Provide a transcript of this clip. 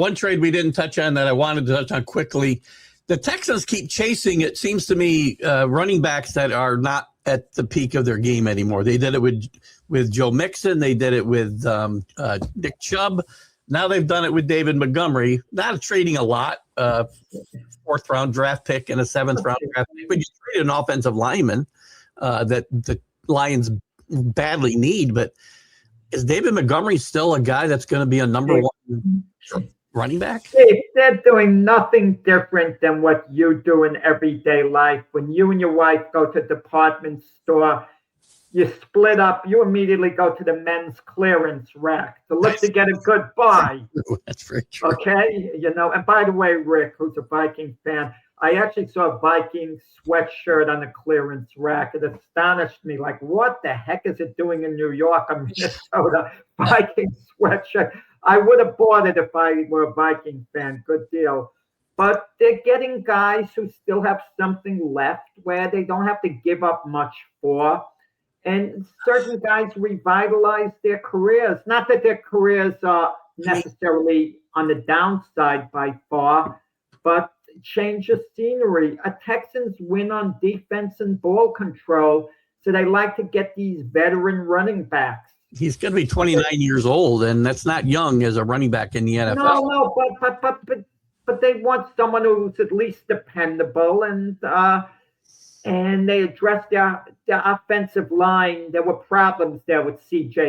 One trade we didn't touch on that I wanted to touch on quickly. The Texans keep chasing, it seems to me, running backs that are not at the peak of their game anymore. They did it with Joe Mixon. They did it with Nick Chubb. Now they've done it with David Montgomery. Not trading a lot, fourth-round draft pick and a seventh-round draft pick, but you traded an offensive lineman that the Lions badly need. But is David Montgomery still a guy that's going to be a number one running back? Dave, they're doing nothing different than what you do in everyday life. When you and your wife go to a department store, you split up, you immediately go to the men's clearance rack to look to get a good buy. That's very true. Okay? And by the way, Rick, who's a Viking fan, I actually saw a Viking sweatshirt on the clearance rack. It astonished me. Like, what the heck is it doing in New York, a Minnesota Viking sweatshirt? I would have bought it if I were a Viking fan. Good deal. But they're getting guys who still have something left where they don't have to give up much for. And certain guys revitalize their careers. Not that their careers are necessarily on the downside by far, but change of scenery. A Texans win on defense and ball control, so they like to get these veteran running backs. He's going to be 29 years old, and that's not young as a running back in the NFL. No, but they want someone who's at least dependable, and they address their offensive line. There were problems there with C.J.